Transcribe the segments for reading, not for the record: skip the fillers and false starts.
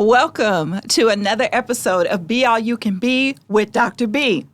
Welcome to another episode of Be All You Can Be with Dr. B.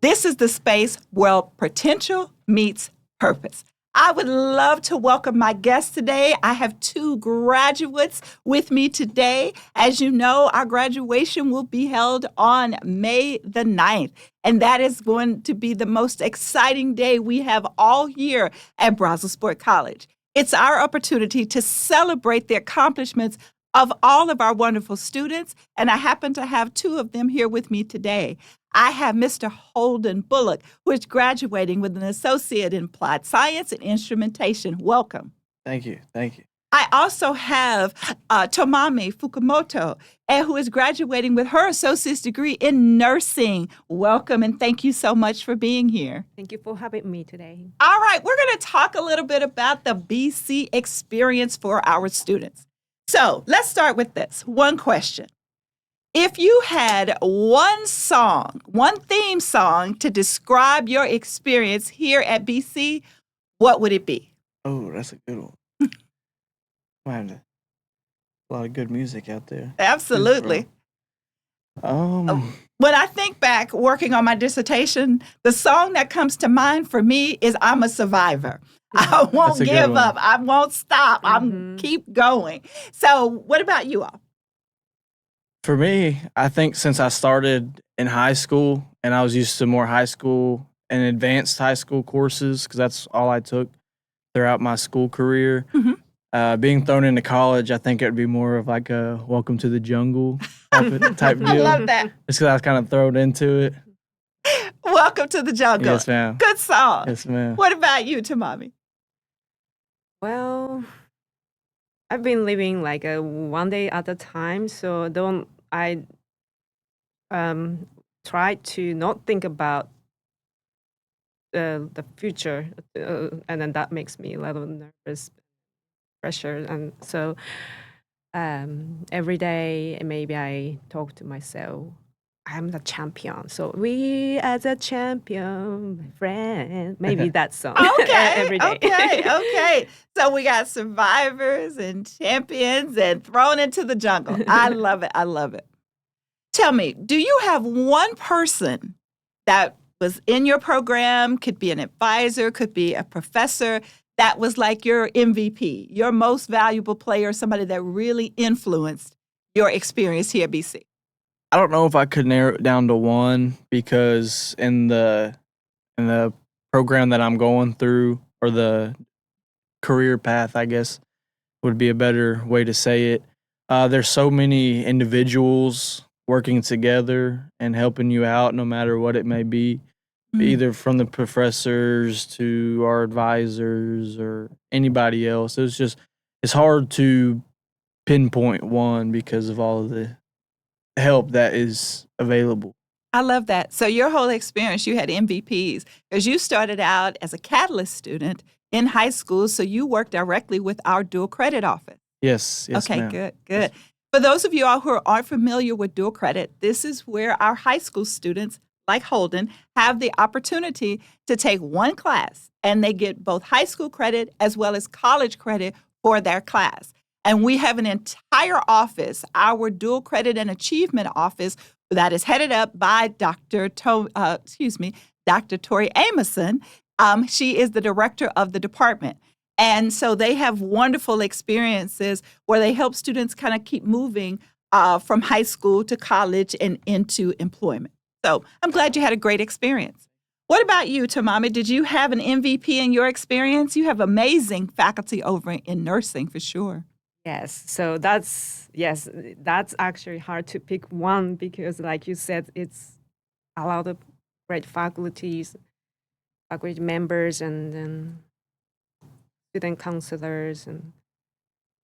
This is the space where potential meets purpose. I would love to welcome my guests today. I have two graduates with me today. As you know, our graduation will be held on May the 9th, and that is going to be the most exciting day we have all year at Brazosport College. It's our opportunity to celebrate the accomplishments of all of our wonderful students, and I happen to have two of them here with me today. I have Mr. Holden Bullock, who is graduating with an associate in applied science and instrumentation. Welcome. Thank you. Thank you. I also have Tomomi Fukumoto, who is graduating with her associate's degree in nursing. Welcome, and thank you so much for being here. Thank you for having me today. All right, we're going to talk a little bit about the BC experience for our students. So let's start with this. One question. If you had one theme song to describe your experience here at BC, what would it be? Oh, that's a good one. Man, a lot of good music out there. Absolutely. When I think back working on my dissertation, the song that comes to mind for me is I'm a Survivor. I won't give up. I won't stop. I'm keep going. So what about you all? For me, I think since I started in high school and I was used to more high school and advanced high school courses, because that's all I took throughout my school career, being thrown into college, I think it would be more of like a welcome to the jungle type deal. I love that. Just because I was kind of thrown into it. Welcome to the jungle. Yes, ma'am. Good song. Yes, ma'am. What about you, Tomomi? Well, I've been living like a one day at a time, so I try to not think about the future, and then that makes me a little nervous, pressure, and so every day maybe I talk to myself. I'm the champion, so we as a champion, my friend. Maybe that song. Okay, every day. Okay. So we got survivors and champions and thrown into the jungle. I love it. Tell me, do you have one person that was in your program, could be an advisor, could be a professor, that was like your MVP, your most valuable player, somebody that really influenced your experience here at BC? I don't know if I could narrow it down to one, because in the program that I'm going through, or the career path, I guess would be a better way to say it. There's so many individuals working together and helping you out, no matter what it may be, either from the professors to our advisors or anybody else. It's hard to pinpoint one because of all of the help that is available. I love that. So your whole experience, you had MVPs, because you started out as a Catalyst student in high school, so you worked directly with our dual credit office. Yes, okay, ma'am. Good. Yes. For those of you all who aren't familiar with dual credit, this is where our high school students, like Holden, have the opportunity to take one class, and they get both high school credit as well as college credit for their class. And we have an entire office, our Dual Credit and Achievement Office, that is headed up by Dr. Tori Amerson. She is the director of the department. And so they have wonderful experiences where they help students kind of keep moving from high school to college and into employment. So I'm glad you had a great experience. What about you, Tomomi? Did you have an MVP in your experience? You have amazing faculty over in nursing for sure. Yes, so that's actually hard to pick one, because like you said, it's a lot of great faculties, faculty members, and then student counselors.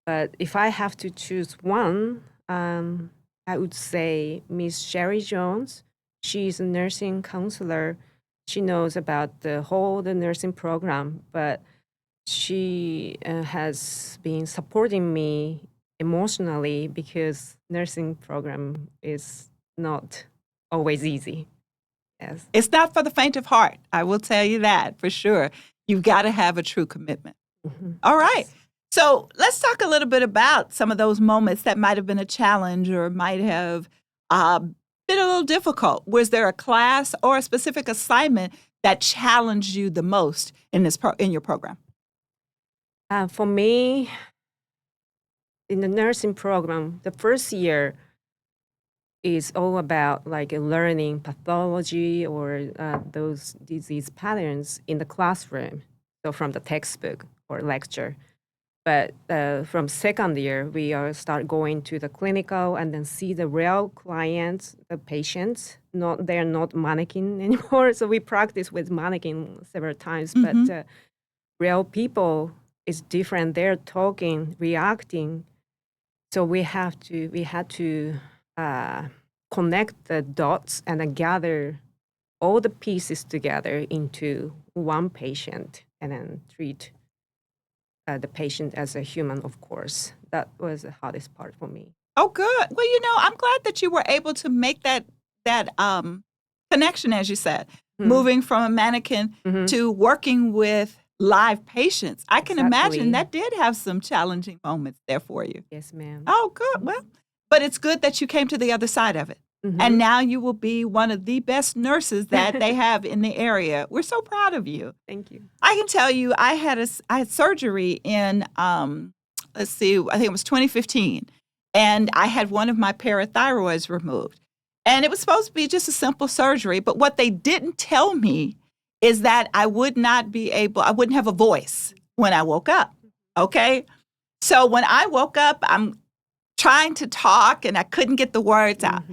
But if I have to choose one, I would say Miss Sherry Jones. She's a nursing counselor. She knows about the nursing program, but she has been supporting me emotionally, because nursing program is not always easy. Yes. It's not for the faint of heart. I will tell you that for sure. You've got to have a true commitment. All right. So let's talk a little bit about some of those moments that might have been a challenge or might have been a little difficult. Was there a class or a specific assignment that challenged you the most in your program? For me, in the nursing program, the first year is all about like learning pathology or those disease patterns in the classroom, so from the textbook or lecture. But from second year, we start going to the clinical and then see the real clients, the patients. They're not mannequin anymore. So we practice with mannequin several times, but real people is different. They're talking, reacting. So we had to connect the dots and then gather all the pieces together into one patient and then treat the patient as a human, of course. That was the hardest part for me. Oh, good. Well, I'm glad that you were able to make that connection, as you said, moving from a mannequin to working with live patients. I can imagine that did have some challenging moments there for you. Yes, ma'am. Oh, good. Well, but it's good that you came to the other side of it. And now you will be one of the best nurses that they have in the area. We're so proud of you. Thank you. I can tell you, I had surgery in, I think it was 2015, and I had one of my parathyroids removed. And it was supposed to be just a simple surgery, but what they didn't tell me is that I wouldn't have a voice when I woke up, okay? So when I woke up, I'm trying to talk, and I couldn't get the words out.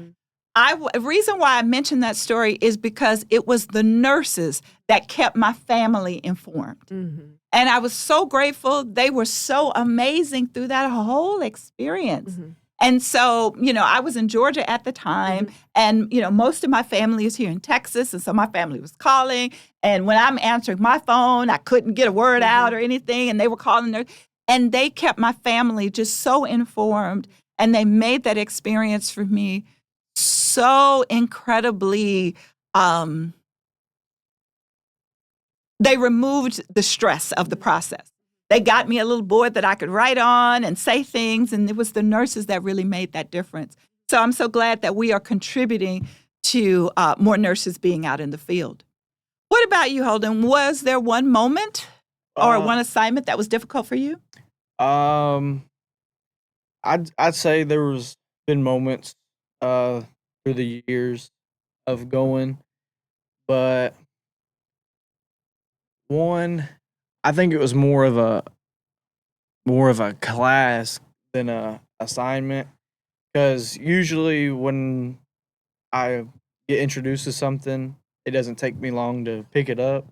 The reason why I mentioned that story is because it was the nurses that kept my family informed. And I was so grateful. They were so amazing through that whole experience. And so, I was in Georgia at the time, and, most of my family is here in Texas, and so my family was calling. And when I'm answering my phone, I couldn't get a word out or anything, and they were calling there. And they kept my family just so informed, and they made that experience for me so incredibly, they removed the stress of the process. They got me a little board that I could write on and say things, and it was the nurses that really made that difference. So I'm so glad that we are contributing to more nurses being out in the field. What about you, Holden? Was there one moment or one assignment that was difficult for you? I'd say there was been moments through the years of going, but one, I think it was more of a class than a assignment, because usually when I get introduced to something, it doesn't take me long to pick it up.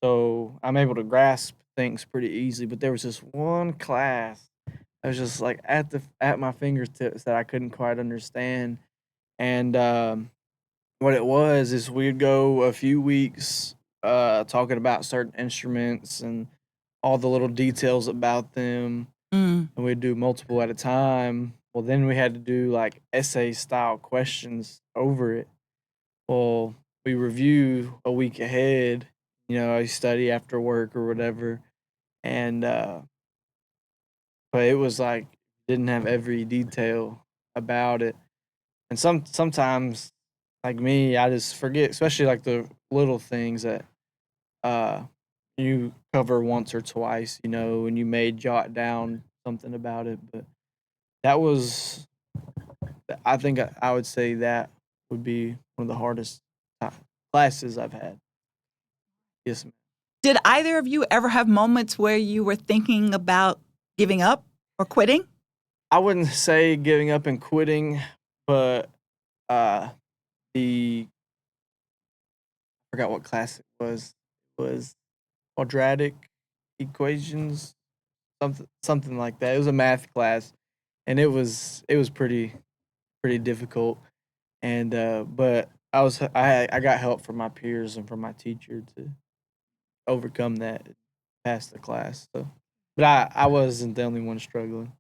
So I'm able to grasp things pretty easily. But there was this one class that was just like at my fingertips that I couldn't quite understand. And what it was is we'd go a few weeks talking about certain instruments and all the little details about them, and we'd do multiple at a time. Well, then we had to do like essay style questions over it. Well, we review a week ahead, I study after work or whatever, and but it was like didn't have every detail about it, and sometimes like me, I just forget, especially like the little things that you cover once or twice, and you may jot down something about it. But that was, I think I would say that would be one of the hardest classes I've had. Yes, ma'am. Did either of you ever have moments where you were thinking about giving up or quitting? I wouldn't say giving up and quitting, but I forgot what class it was. It was quadratic equations, something like that. It was a math class, and it was pretty difficult. And but I got help from my peers and from my teacher to overcome that, pass the class. So, but I wasn't the only one struggling.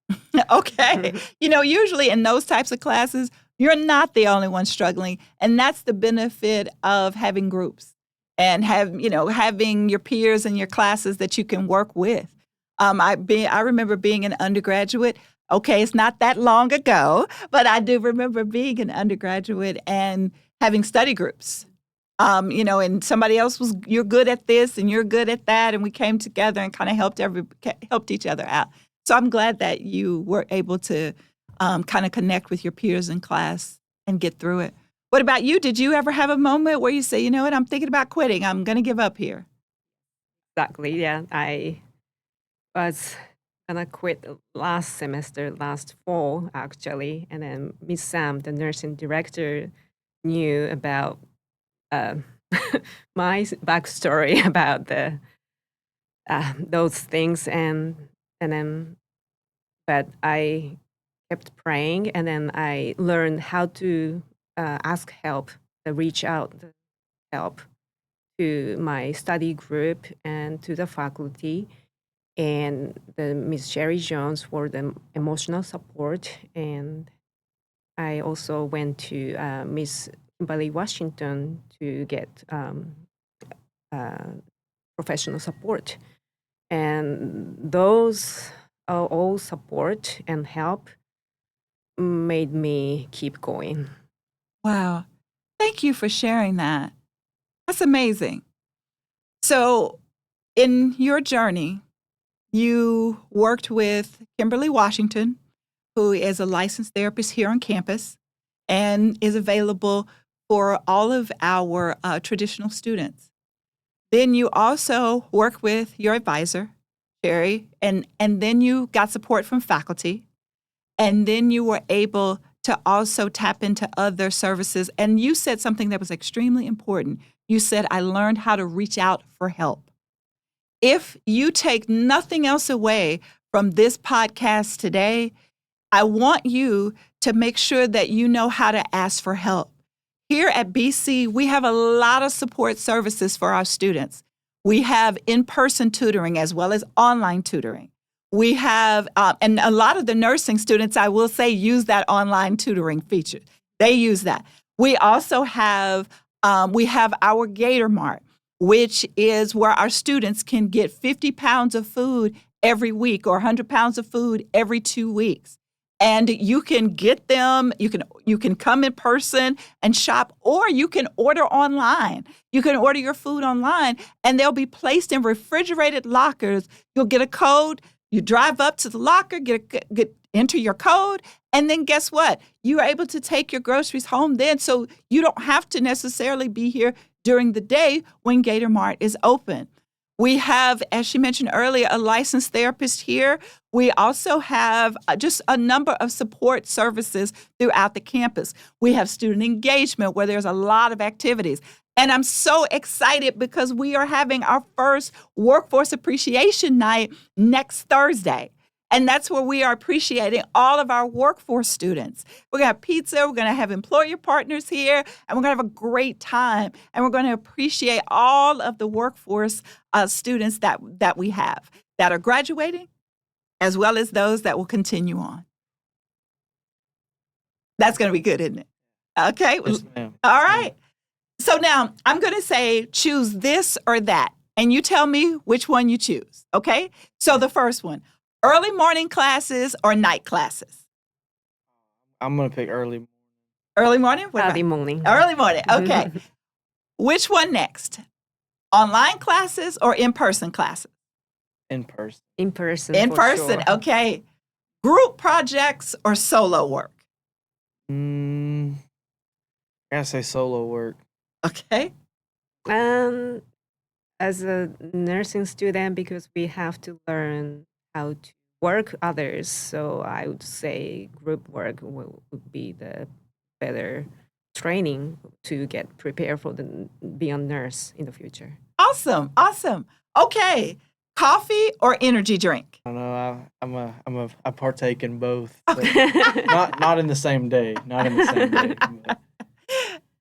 Okay. Usually in those types of classes, you're not the only one struggling. And that's the benefit of having groups and having your peers and your classes that you can work with. I remember being an undergraduate. Okay, it's not that long ago, but I do remember being an undergraduate and having study groups. And somebody else was, you're good at this and you're good at that, and we came together and kind of helped each other out. So I'm glad that you were able to kind of connect with your peers in class and get through it. What about you? Did you ever have a moment where you say, you know what, I'm thinking about quitting. I'm going to give up here? Exactly. Yeah, I was gonna quit last semester, last fall actually, and then Miss Sam, the nursing director, knew about uh, my backstory about those things, and then but I kept praying, and then I learned how to ask help, reach out the help to my study group and to the faculty, and the Miss Sherry Jones for the emotional support, and I also went to Miss Kimberly Washington to get uh, professional support. And those all support and help made me keep going. Wow. Thank you for sharing that. That's amazing. So, in your journey, you worked with Kimberly Washington, who is a licensed therapist here on campus and is available for all of our traditional students. Then you also work with your advisor, Sherry, and then you got support from faculty. And then you were able to also tap into other services. And you said something that was extremely important. You said, I learned how to reach out for help. If you take nothing else away from this podcast today, I want you to make sure that you know how to ask for help. Here at BC, we have a lot of support services for our students. We have in-person tutoring as well as online tutoring. We have, and a lot of the nursing students, I will say, use that online tutoring feature. They use that. We also have, our Gator Mart, which is where our students can get 50 pounds of food every week or 100 pounds of food every 2 weeks. And you can get them, you can come in person and shop, or you can order online. You can order your food online, and they'll be placed in refrigerated lockers. You'll get a code. You drive up to the locker, enter your code, and then guess what? You're able to take your groceries home then, so you don't have to necessarily be here during the day when Gator Mart is open. We have, as she mentioned earlier, a licensed therapist here. We also have just a number of support services throughout the campus. We have student engagement where there's a lot of activities. And I'm so excited because we are having our first Workforce Appreciation Night next Thursday. And that's where we are appreciating all of our workforce students. We're going to have pizza, we're going to have employer partners here, and we're going to have a great time. And we're going to appreciate all of the workforce students that we have that are graduating, as well as those that will continue on. That's going to be good, isn't it? Okay. Yes, ma'am. All right. So now I'm going to say choose this or that, and you tell me which one you choose, okay? So the first one, early morning classes or night classes? I'm going to pick early. Early morning? Early morning. Early morning, okay. Which one next? Online classes or in-person classes? In person. In person. In for person, sure. okay. Group projects or solo work? I gotta say solo work. Okay. As a nursing student, because we have to learn how to work others, so I would say group work would be the better training to get prepared for be a nurse in the future. Awesome. Okay. Coffee or energy drink? I don't know. I partake in both. But not in the same day. Not in the same day. But.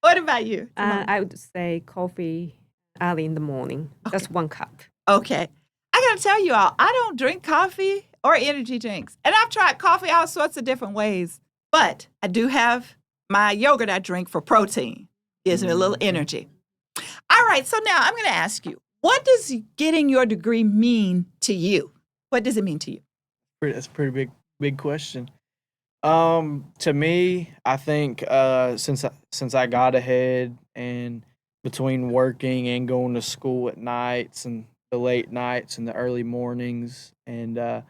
What about you? I would say coffee early in the morning, just 1 cup. Okay. I got to tell you all, I don't drink coffee or energy drinks. And I've tried coffee all sorts of different ways. But I do have my yogurt I drink for protein. Gives me a little energy. All right. So now I'm going to ask you, what does getting your degree mean to you? What does it mean to you? That's a pretty big question. To me, I think since I got ahead and between working and going to school at nights and the late nights and the early mornings, and at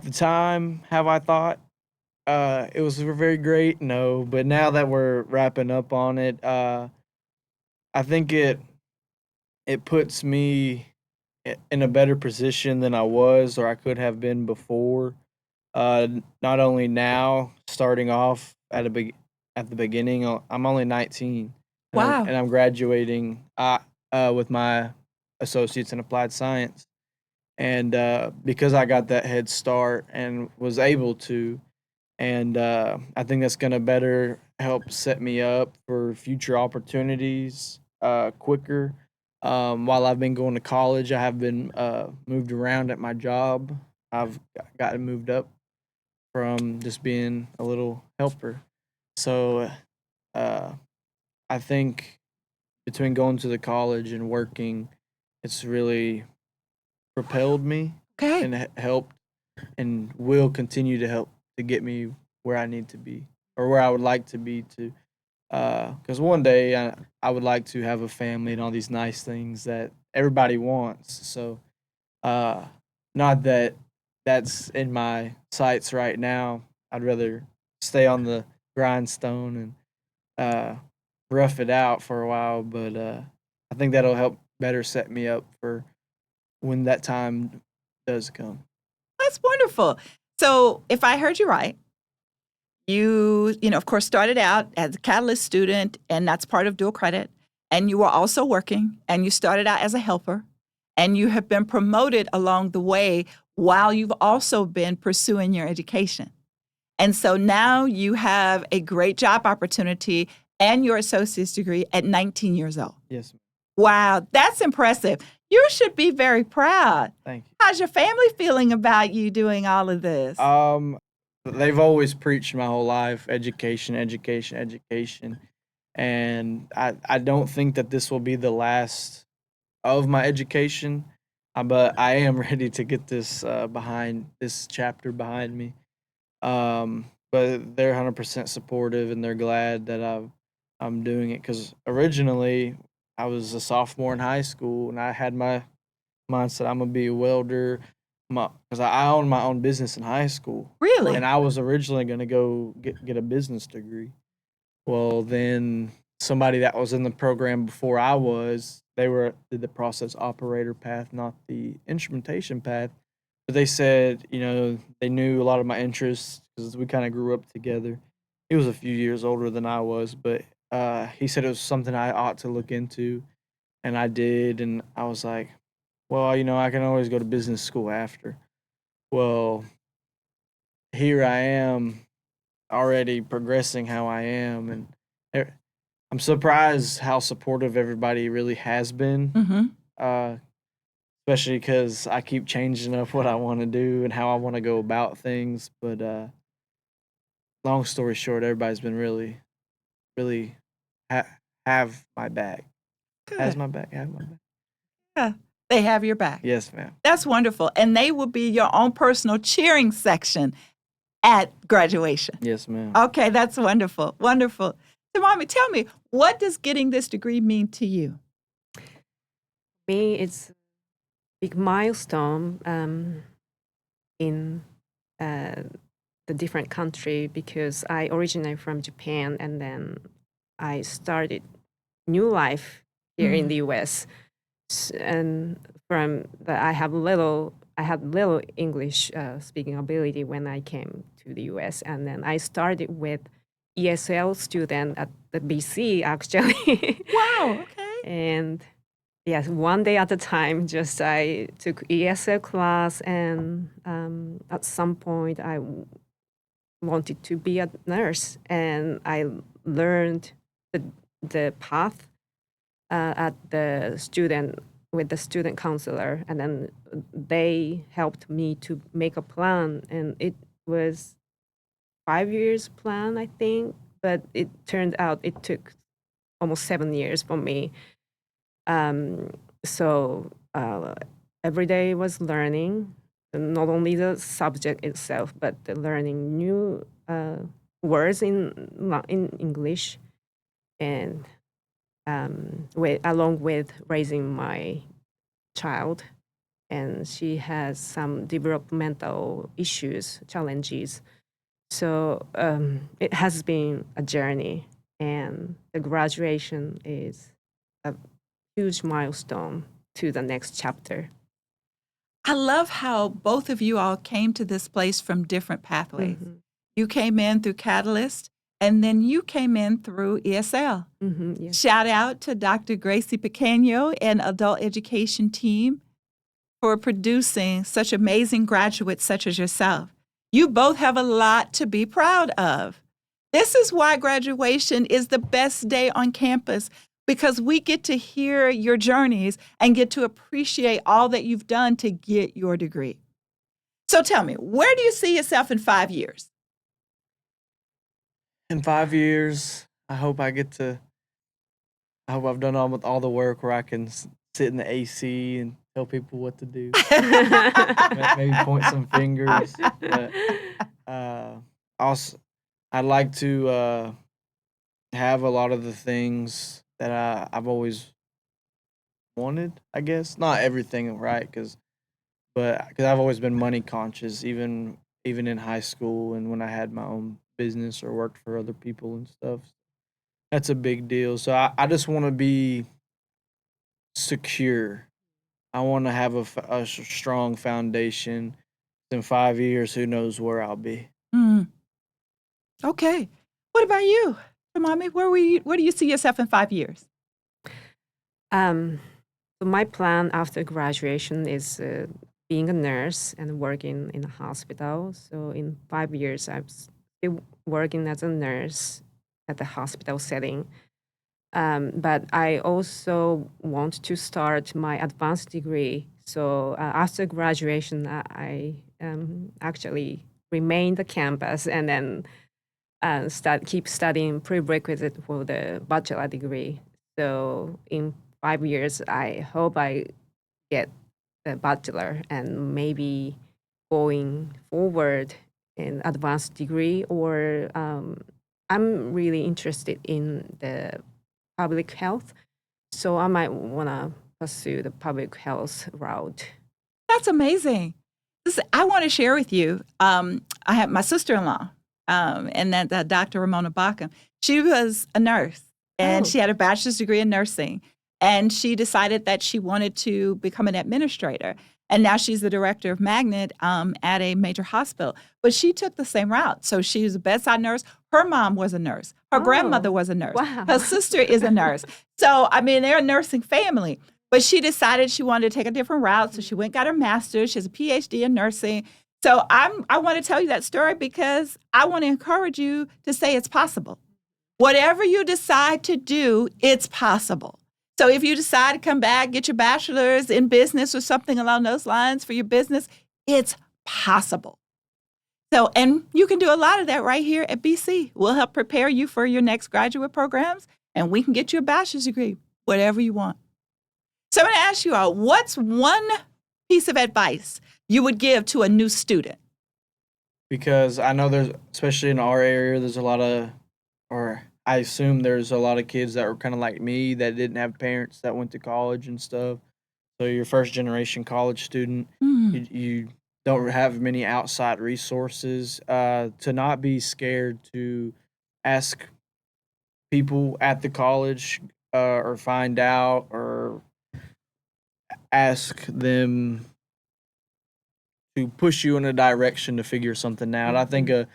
the time, have I thought it was very great? No, but now that we're wrapping up on it, I think it puts me in a better position than I was or I could have been before. Not only now, starting off at the beginning, I'm only 19, Wow. and I'm graduating with my associates in applied science. And because I got that head start and was able to, and I think that's going to better help set me up for future opportunities quicker. While I've been going to college, I have been moved around at my job. I've gotten moved up from just being a little helper. So uh, I think between going to the college and working, it's really propelled me Okay. and helped and will continue to help to get me where I need to be or where I would like to be to. Because one day I would like to have a family and all these nice things that everybody wants. So, not that that's in my sights right now. I'd rather stay on the grindstone and rough it out for a while. But I think that'll help better set me up for when that time does come. That's wonderful. So, if I heard you right, you know, of course, started out as a Catalyst student, and that's part of dual credit. And you were also working, and you started out as a helper, and you have been promoted along the way while you've also been pursuing your education. And so now you have a great job opportunity and your associate's degree at 19 years old. Yes, ma'am. Wow, that's impressive. You should be very proud. Thank you. How's your family feeling about you doing all of this? They've always preached my whole life, education, education, education. And I don't think that this will be the last of my education, but I am ready to get this chapter behind me. But they're 100% supportive and they're glad that I'm doing it because originally I was a sophomore in high school and I had my mindset I'm gonna be a welder. Because I owned my own business in high school. Really? And I was originally going to go get a business degree. Well, then somebody that was in the program before I was, did the process operator path, not the instrumentation path. But they said, they knew a lot of my interests because we kind of grew up together. He was a few years older than I was, but he said it was something I ought to look into, and I did. And I was like, well, I can always go to business school after. Well, here I am already progressing how I am, and I'm surprised how supportive everybody really has been. Mm-hmm. Especially because I keep changing up what I want to do and how I want to go about things. But long story short, everybody's been really, really have my back. Good. Has my back. Have my back. Yeah. They have your back. Yes, ma'am. That's wonderful. And they will be your own personal cheering section at graduation. Yes, ma'am. Okay, that's wonderful. Wonderful. So, Mommy, tell me, what does getting this degree mean to you? Me, it's a big milestone in the different country because I originate from Japan and then I started new life here in the U.S. And I had little English speaking ability when I came to the U.S. And then I started with ESL student at the BC actually. Wow. Okay. And yes, one day at a time. Just I took ESL class, and at some point I wanted to be a nurse, and I learned the path at the student with the student counselor, and then they helped me to make a plan, and it was 5 years plan, I think, but it turned out it took almost 7 years for me. So every day was learning, not only the subject itself, but the learning new words in English, and along with raising my child, and she has some developmental issues, challenges. So it has been a journey, and the graduation is a huge milestone to the next chapter. I love how both of you all came to this place from different pathways. Mhm. You came in through Catalyst, and then you came in through ESL. Yes. Shout out to Dr. Gracie Pequeño and Adult Education team for producing such amazing graduates such as yourself. You both have a lot to be proud of. This is why graduation is the best day on campus, because we get to hear your journeys and get to appreciate all that you've done to get your degree. So tell me, where do you see yourself in 5 years? In 5 years, I hope I've done all the work where I can sit in the AC and tell people what to do. Maybe point some fingers. But also, I'd like to have a lot of the things that I've always wanted, I guess. Not everything, right? Because I've always been money conscious, even in high school and when I had my own business or worked for other people and stuff. That's a big deal. So I just want to be secure. I want to have a strong foundation. In 5 years, who knows where I'll be. Okay. What about you, Tomomi? Where do you see yourself in 5 years? So my plan after graduation is being a nurse and working in a hospital. So in 5 years, I'm still working as a nurse at the hospital setting. But I also want to start my advanced degree. So after graduation, I actually remain the campus and then keep studying prerequisite for the bachelor degree. So in 5 years, I hope I get the bachelor and maybe going forward in advanced degree, or I'm really interested in the public health. So I might want to pursue the public health route. That's amazing. I want to share with you. I have my sister-in-law, and that Dr. Monique Baucham. She was a nurse, and she had a bachelor's degree in nursing. And she decided that she wanted to become an administrator. And now she's the director of Magnet at a major hospital. But she took the same route. So she was a bedside nurse. Her mom was a nurse. Her grandmother was a nurse. Wow. Her sister is a nurse. So, I mean, they're a nursing family. But she decided she wanted to take a different route. So she went and got her master's. She has a PhD in nursing. So I want to tell you that story because I want to encourage you to say it's possible. Whatever you decide to do, it's possible. So if you decide to come back, get your bachelor's in business or something along those lines for your business, it's possible. So, and you can do a lot of that right here at BC. We'll help prepare you for your next graduate programs, and we can get you a bachelor's degree, whatever you want. So I'm going to ask you all, what's one piece of advice you would give to a new student? Because I know there's, especially in our area, there's a lot of, or I assume there's a lot of kids that were kind of like me that didn't have parents that went to college and stuff. So you're first generation college student. You don't have many outside resources. To not be scared to ask people at the college or find out or ask them to push you in a direction to figure something out. I think a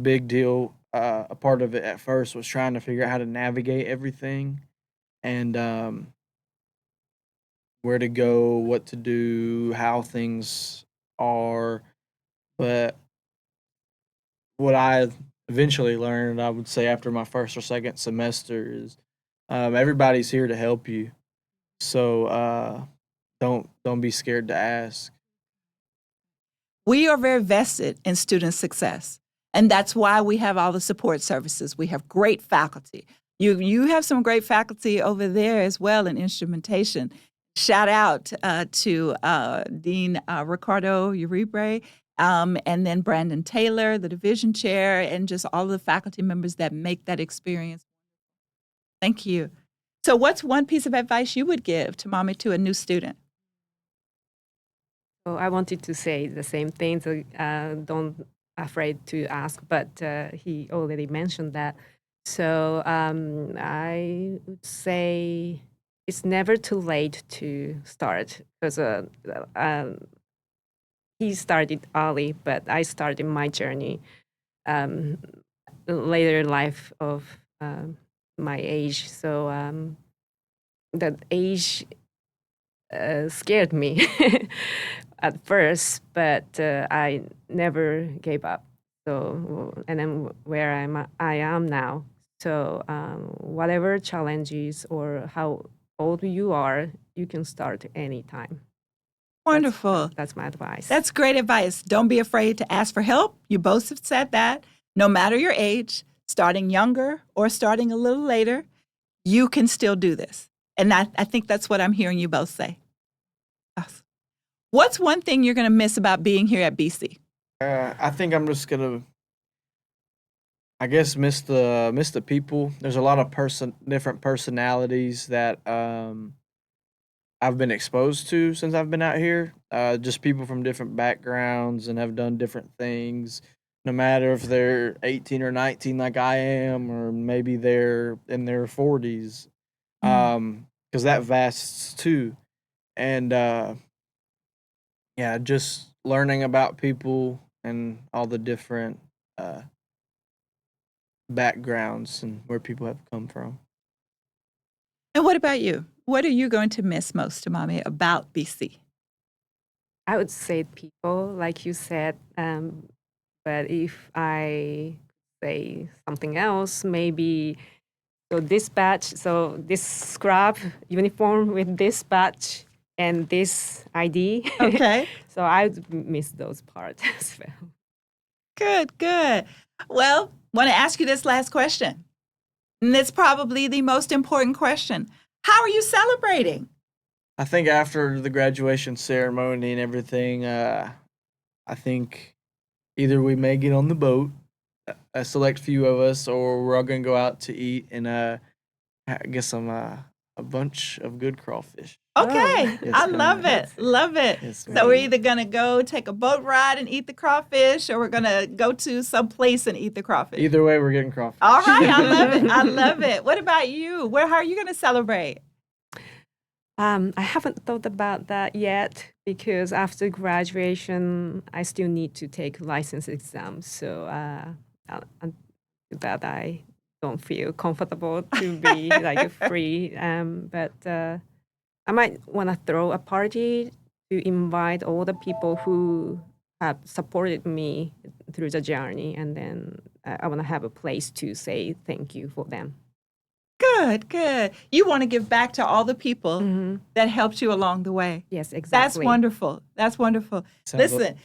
big deal, a part of it at first was trying to figure out how to navigate everything and where to go, what to do, how things are. But what I eventually learned, I would say after my first or second semester, is everybody's here to help you. So don't be scared to ask. We are very vested in student success, and that's why we have all the support services. We have great faculty. You have some great faculty over there as well in instrumentation. shout out to Dean Ricardo Uribe, and then Brandon Taylor, the division chair, and just all of the faculty members that make that experience. Thank you. So what's one piece of advice you would give, Tomomi, to a new student? So I wanted to say the same thing, so don't afraid to ask, but he already mentioned that. So I would say it's never too late to start, because he started early, but I started my journey later in life of my age. So that age scared me at first, but I never gave up. So, and then where I am now. So whatever challenges or how old you are, you can start anytime. Wonderful. That's my advice. That's great advice. Don't be afraid to ask for help. You both have said that. No matter your age, starting younger or starting a little later, you can still do this. And I think that's what I'm hearing you both say. Awesome. What's one thing you're going to miss about being here at BC? I think I'm just gonna, I guess, miss the people. There's a lot of different personalities that I've been exposed to since I've been out here. Just people from different backgrounds and have done different things. No matter if they're 18 or 19 like I am, or maybe they're in their 40s, because that vasts too. And yeah, just learning about people and all the different backgrounds and where people have come from. And what about you? What are you going to miss most, Tomomi, about BC? I would say people, like you said, but if I say something else, maybe this scrub uniform with this badge and this ID. Okay. So I would miss those parts as well. Good. Well, want to ask you this last question. And it's probably the most important question. How are you celebrating? I think after the graduation ceremony and everything, I think either we may get on the boat, a select few of us, or we're all going to go out to eat and get some a bunch of good crawfish. Okay. Yes, I ma'am. love it. Love it. Yes, So ma'am. we're either going to go take a boat ride and eat the crawfish, or we're going to go to some place and eat the crawfish. Either way, we're getting crawfish. All right. I love it. I love it. What about you? How are you going to celebrate? I haven't thought about that yet, because after graduation, I still need to take license exams. So that I don't feel comfortable to be like free. But I might want to throw a party to invite all the people who have supported me through the journey, and then I want to have a place to say thank you for them. Good. You want to give back to all the people that helped you along the way. Yes, exactly. That's wonderful. Sounds Listen,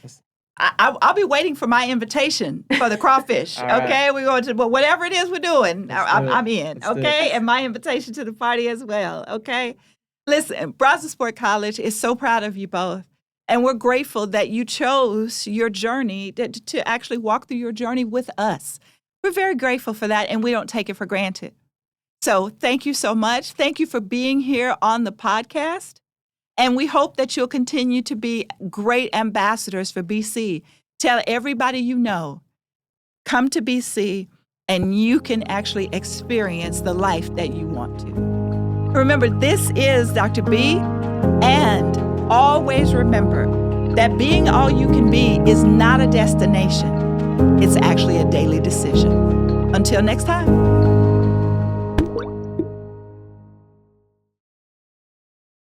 I'll be waiting for my invitation for the crawfish. All right. Okay, we're going to, but whatever it is we're doing, I'm in. Let's do Okay, it. and my invitation to the party as well. Okay, listen, Brazosport College is so proud of you both, and we're grateful that you chose your journey to actually walk through your journey with us. We're very grateful for that, and we don't take it for granted. So thank you so much. Thank you for being here on the podcast. And we hope that you'll continue to be great ambassadors for BC. Tell everybody you know, come to BC and you can actually experience the life that you want to. Remember, this is Dr. B, and always remember that being all you can be is not a destination. It's actually a daily decision. Until next time.